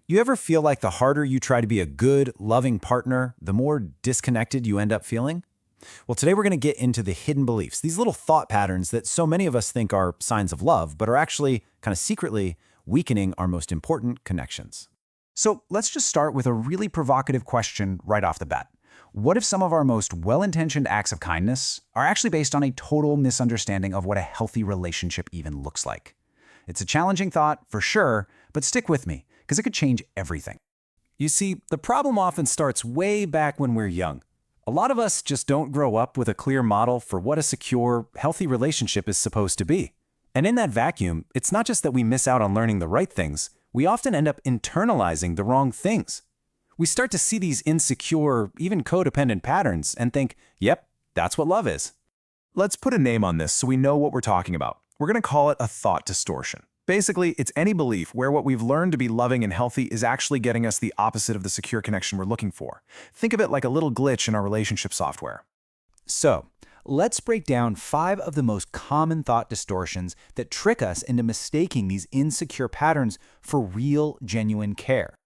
You ever feel like the harder you try to be a good, loving partner, the more disconnected you end up feeling? Well, today we're going to get into the hidden beliefs, these little thought patterns that so many of us think are signs of love, but are actually kind of secretly weakening our most important connections. So let's just start with a really provocative question right off the bat. What if some of our most well-intentioned acts of kindness are actually based on a total misunderstanding of what a healthy relationship even looks like? It's a challenging thought, for sure, but stick with me, because it could change everything. You see, the problem often starts way back when we're young. A lot of us just don't grow up with a clear model for what a secure, healthy relationship is supposed to be. And in that vacuum, it's not just that we miss out on learning the right things, we often end up internalizing the wrong things. We start to see these insecure, even codependent patterns and think, yep, that's what love is. Let's put a name on this so we know what we're talking about. We're going to call it a thought distortion. Basically, it's any belief where what we've learned to be loving and healthy is actually getting us the opposite of the secure connection we're looking for. Think of it like a little glitch in our relationship software. So, let's break down 5 of the most common thought distortions that trick us into mistaking these insecure patterns for real, genuine care.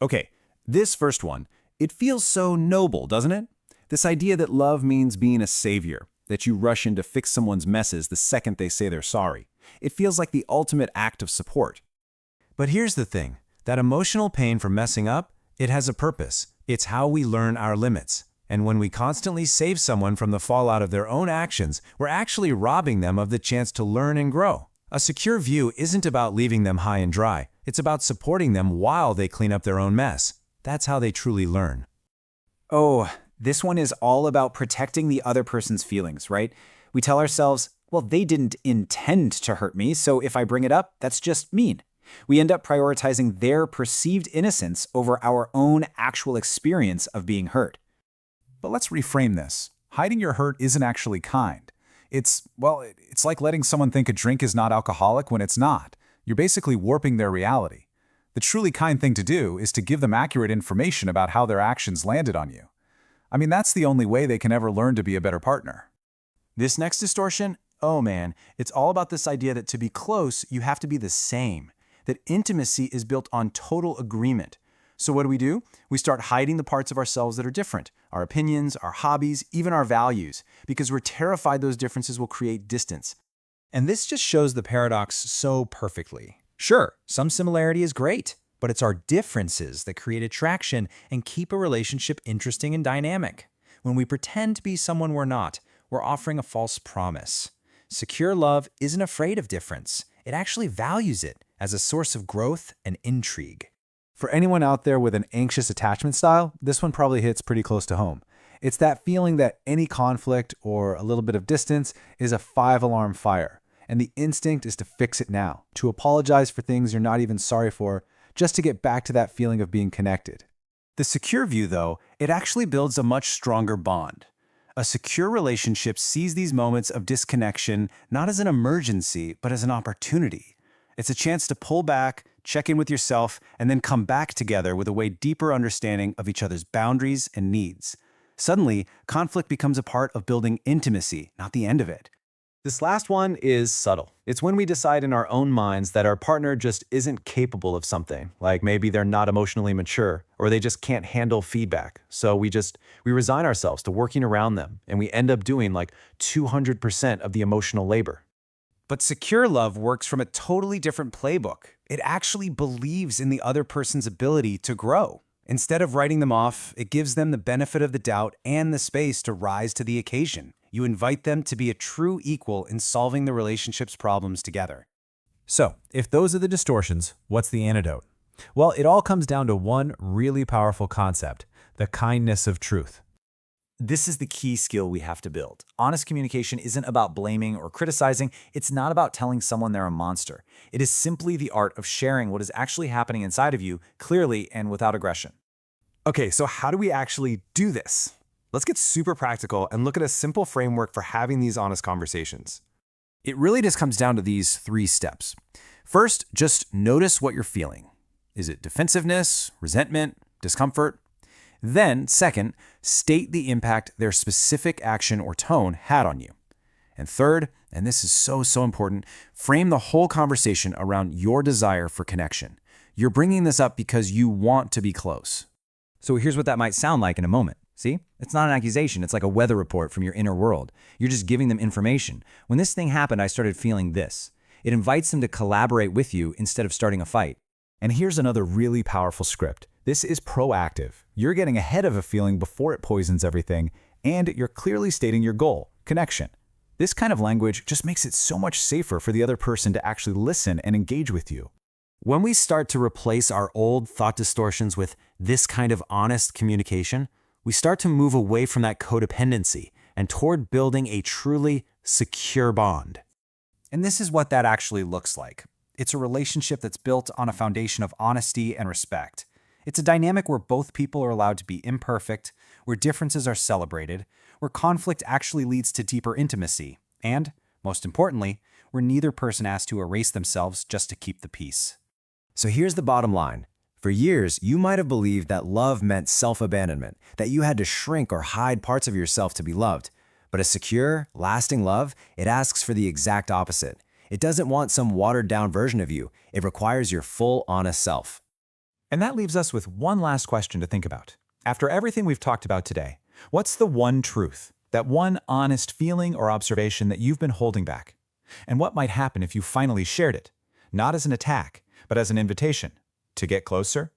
Okay, this first one, it feels so noble, doesn't it? This idea that love means being a savior, that you rush in to fix someone's messes the second they say they're sorry. It feels like the ultimate act of support. But here's the thing, that emotional pain for messing up, it has a purpose. It's how we learn our limits. And when we constantly save someone from the fallout of their own actions, we're actually robbing them of the chance to learn and grow. A secure view isn't about leaving them high and dry. It's about supporting them while they clean up their own mess. That's how they truly learn. Oh, this one is all about protecting the other person's feelings, right? We tell ourselves, well, they didn't intend to hurt me, so if I bring it up, that's just mean. We end up prioritizing their perceived innocence over our own actual experience of being hurt. But let's reframe this. Hiding your hurt isn't actually kind. It's like letting someone think a drink is not alcoholic when it's not. You're basically warping their reality. The truly kind thing to do is to give them accurate information about how their actions landed on you. I mean, that's the only way they can ever learn to be a better partner. This next distortion, oh man, it's all about this idea that to be close, you have to be the same. That intimacy is built on total agreement. So what do? We start hiding the parts of ourselves that are different, our opinions, our hobbies, even our values, because we're terrified those differences will create distance. And this just shows the paradox so perfectly. Sure, some similarity is great, but it's our differences that create attraction and keep a relationship interesting and dynamic. When we pretend to be someone we're not, we're offering a false promise. Secure love isn't afraid of difference. It actually values it as a source of growth and intrigue. For anyone out there with an anxious attachment style, this one probably hits pretty close to home. It's that feeling that any conflict or a little bit of distance is a 5-alarm fire, and the instinct is to fix it now, to apologize for things you're not even sorry for, just to get back to that feeling of being connected. The secure view, though, it actually builds a much stronger bond. A secure relationship sees these moments of disconnection not as an emergency, but as an opportunity. It's a chance to pull back, check in with yourself, and then come back together with a way deeper understanding of each other's boundaries and needs. Suddenly, conflict becomes a part of building intimacy, not the end of it. This last one is subtle. It's when we decide in our own minds that our partner just isn't capable of something, like maybe they're not emotionally mature, or they just can't handle feedback. So we resign ourselves to working around them, and we end up doing like 200% of the emotional labor. But secure love works from a totally different playbook. It actually believes in the other person's ability to grow. Instead of writing them off, it gives them the benefit of the doubt and the space to rise to the occasion. You invite them to be a true equal in solving the relationship's problems together. So, if those are the distortions, what's the antidote? Well, it all comes down to one really powerful concept, the kindness of truth. This is the key skill we have to build. Honest communication isn't about blaming or criticizing. It's not about telling someone they're a monster. It is simply the art of sharing what is actually happening inside of you clearly and without aggression. Okay, so how do we actually do this? Let's get super practical and look at a simple framework for having these honest conversations. It really just comes down to these 3 steps. First, just notice what you're feeling. Is it defensiveness, resentment, discomfort? Then, second, state the impact their specific action or tone had on you. And third, and this is so important, frame the whole conversation around your desire for connection. You're bringing this up because you want to be close. So here's what that might sound like in a moment. See? It's not an accusation. It's like a weather report from your inner world. You're just giving them information. When this thing happened, I started feeling this. It invites them to collaborate with you instead of starting a fight. And here's another really powerful script. This is proactive. You're getting ahead of a feeling before it poisons everything, and you're clearly stating your goal, connection. This kind of language just makes it so much safer for the other person to actually listen and engage with you. When we start to replace our old thought distortions with this kind of honest communication, we start to move away from that codependency and toward building a truly secure bond. And this is what that actually looks like. It's a relationship that's built on a foundation of honesty and respect. It's a dynamic where both people are allowed to be imperfect, where differences are celebrated, where conflict actually leads to deeper intimacy, and, most importantly, where neither person has to erase themselves just to keep the peace. So here's the bottom line. For years, you might have believed that love meant self-abandonment, that you had to shrink or hide parts of yourself to be loved. But a secure, lasting love, it asks for the exact opposite. It doesn't want some watered-down version of you. It requires your full, honest self. And that leaves us with one last question to think about. After everything we've talked about today, what's the one truth, that one honest feeling or observation that you've been holding back? And what might happen if you finally shared it? Not as an attack, but as an invitation to get closer,